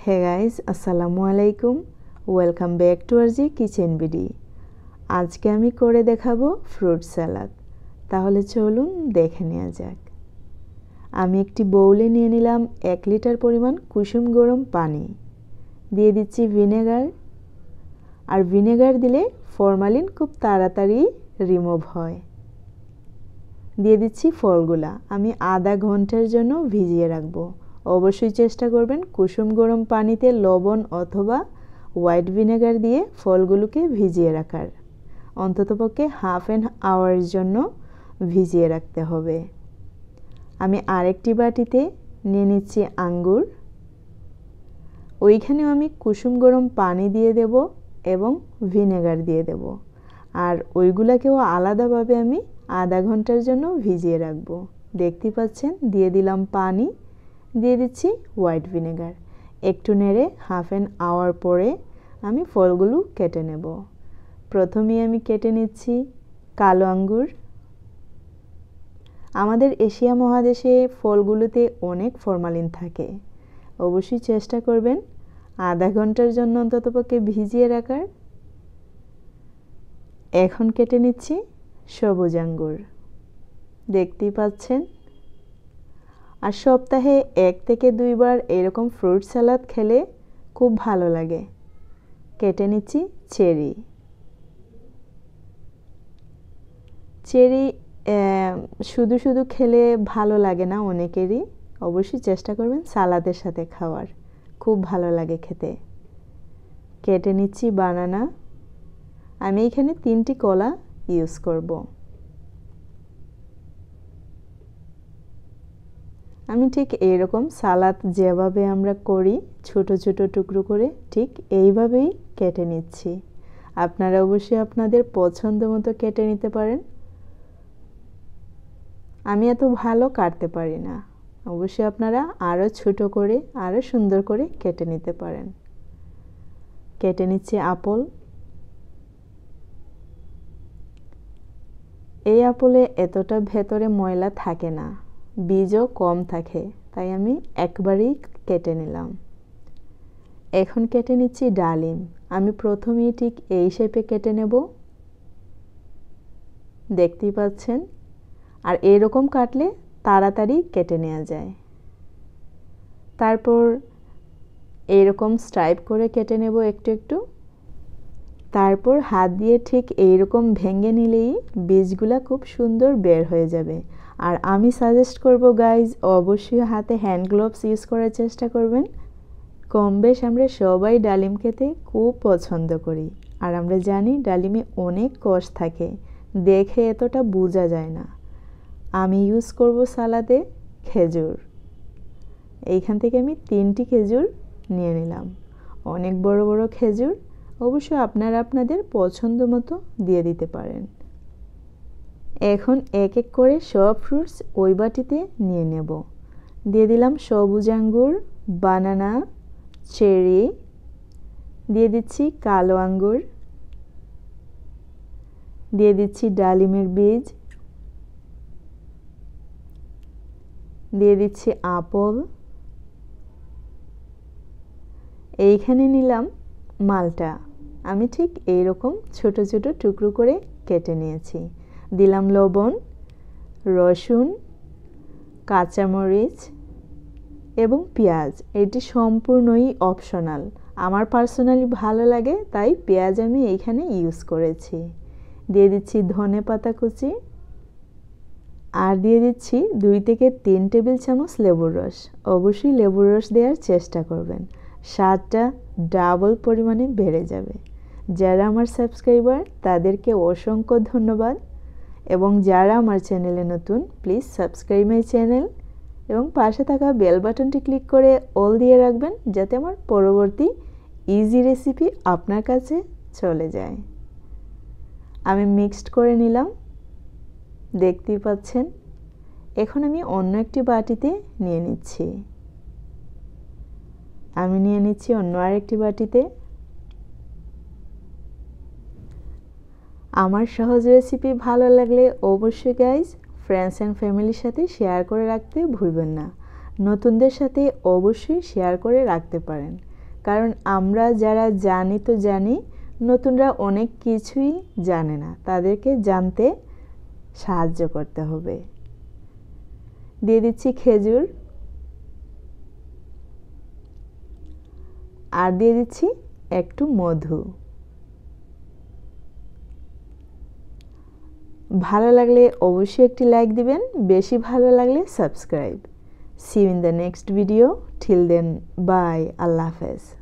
Hey guys, আসসালামু আলাইকুম। Welcome back to RG kitchen BD. আজকে আমি করে দেখাবো ফ্রুট স্যালাড। তাহলে চলুন দেখে নেওয়া যাক। আমি একটি বাউলে নিয়ে নিলাম 1 লিটার পরিমাণ কুসুম গরম পানি। দিয়ে দিচ্ছি ভিনেগার। আর ভিনেগার দিলে ফরমালিন খুব তাড়াতাড়ি রিমুভ হয়। দিয়ে দিচ্ছি ফলগুলা। আমি আধা ঘন্টার জন্য ভিজিয়ে রাখবো। অবশ্যই চেষ্টা করবেন কুসুম গরম পানিতে লবণ অথবা হোয়াইট ভিনেগার দিয়ে ফলগুলোকে ভিজিয়ে রাখার। অন্ততপক্ষে হাফ অ্যান আওয়ারের জন্য ভিজিয়ে রাখতে হবে। আমি আরেকটি বাটিতে নিয়ে নিচ্ছি আঙ্গুর। ওইখানেও আমি কুসুম গরম পানি দিয়ে দেব এবং ভিনেগার দিয়ে দেব। আর ওইগুলাকেও আলাদাভাবে আমি আধা ঘন্টার জন্য ভিজিয়ে রাখবো। দেখতে পাচ্ছেন, দিয়ে দিলাম পানি, দিয়ে দিচ্ছি হোয়াইট ভিনেগার। একটু নেড়ে হাফ অ্যান আওয়ার পরে আমি ফলগুলো কেটে নেব। প্রথমেই আমি কেটে নিচ্ছি কালো আঙ্গুর। আমাদের এশিয়া মহাদেশে ফলগুলোতে অনেক ফরমালিন থাকে। অবশ্যই চেষ্টা করবেন আধা ঘন্টার জন্য অন্ততপক্ষে ভিজিয়ে রাখার। এখন কেটে নিচ্ছি সবুজ আঙ্গুর। দেখতেই পাচ্ছেন। আর সপ্তাহে 1 থেকে 2 বার এরকম ফ্রুট স্যালাড খেলে খুব ভালো লাগে। কেটে নিচ্ছি চেরি। চেরি শুধু শুধু খেলে ভালো লাগে না অনেকেরই। অবশ্যই চেষ্টা করবেন সালাদের সাথে খাওয়ার, খুব ভালো লাগে খেতে। কেটে নিচ্ছি বানানা। আমি এখানে 3টি কলা ইউজ করব। আমি ঠিক এইরকম সালাদ যেভাবে আমরা করি ছোট ছোট টুকরো করে, ঠিক এইভাবেই কেটে নিচ্ছি। আপনারা অবশ্যই আপনাদের পছন্দ মতো কেটে নিতে পারেন। আমি এত ভালো কাটতে পারি না। অবশ্যই আপনারা আরও ছোট করে আরও সুন্দর করে কেটে নিতে পারেন। কেটে নিচ্ছি আপেল। এই আপেলে এতটা ভেতরে ময়লা থাকে না, বীজও কম থাকে, তাই আমি একবারেই কেটে নিলাম। এখন কেটে নিচ্ছি ডালিম। আমি প্রথমেই ঠিক এই শেপে কেটে নেব, দেখতেই পাচ্ছেন। আর এরকম কাটলে তাড়াতাড়ি কেটে নেওয়া যায়। তারপর এইরকম স্ট্রাইপ করে কেটে নেব একটু একটু। তারপর হাত দিয়ে ঠিক এইরকম ভেঙে নিলেই বীজগুলা খুব সুন্দর বের হয়ে যাবে। আর আমি সাজেস্ট করব গাইজ, অবশ্যই হাতে হ্যান্ড গ্লোভস ইউজ করার চেষ্টা করবেন। কম বেশ আমরা সবাই ডালিম খেতে খুব পছন্দ করি। আর আমরা জানি ডালিমে অনেক কষ থাকে, দেখে এতটা বোঝা যায় না। আমি ইউজ করব সালাদে খেজুর। এইখান থেকে আমি 3টি খেজুর নিয়ে নিলাম, অনেক বড় বড় খেজুর। অবশ্যই আপনারা আপনাদের পছন্দ মতো দিয়ে দিতে পারেন। এখন এক এক করে সব ফ্রুটস ওই বাটিতে নিয়ে নেব। দিয়ে দিলাম সবুজ আঙ্গুর, বানানা, চেরি, দিয়ে দিচ্ছি কালো আঙ্গুর, দিয়ে দিচ্ছি ডালিমের বীজ, দিয়ে দিচ্ছি আপেল। এইখানে নিলাম মালটা। আমি ঠিক এইরকম ছোট ছোট টুকরো করে কেটে নিয়েছি। দিলাম লবণ, রসুন, কাঁচামরিচ এবং পেঁয়াজ। এটি সম্পূর্ণই অপশনাল। আমার পার্সোনালি ভালো লাগে, তাই পেঁয়াজ আমি এইখানে ইউজ করেছি। দিয়ে দিচ্ছি ধনেপাতা কুচি। আর দিয়ে দিচ্ছি 2 থেকে 3 টেবিল চামচ লেবুর রস। অবশ্যই লেবুর রস দেওয়ার চেষ্টা করবেন, স্বাদটা ডাবল পরিমাণে বেড়ে যাবে। যারা আমার সাবস্ক্রাইবার তাদেরকে অসংখ্য ধন্যবাদ। এবং যারা আমার চ্যানেলে নতুন, প্লিজ সাবস্ক্রাইব মাই চ্যানেল এবং পাশে থাকা বেল বাটনটি ক্লিক করে অল দিয়ে রাখবেন, যাতে আমার পরবর্তী ইজি রেসিপি আপনার কাছে চলে যায়। আমি মিক্সড করে নিলাম, দেখতেই পাচ্ছেন। এখন আমি অন্য একটি বাটিতে নিয়ে নিচ্ছি। আমি নিয়ে নিচ্ছি অন্য আরেকটি বাটিতে। আমার সহজ রেসিপি ভালো লাগলে অবশ্যই গাইজ ফ্রেন্ডস অ্যান্ড ফ্যামিলির সাথে শেয়ার করে রাখতে ভুলবেন না। নতুনদের সাথে অবশ্যই শেয়ার করে রাখতে পারেন। কারণ আমরা যারা জানি তো জানি, নতুনরা অনেক কিছুই জানে না, তাদেরকে জানতে সাহায্য করতে হবে। দিয়ে দিচ্ছি খেজুর আর দিয়ে দিচ্ছি একটু মধু। ভালো লাগলে অবশ্যই একটি লাইক দিবেন, বেশি ভালো লাগলে subscribe. See you in the next video. Till then, bye. Allah Hafiz.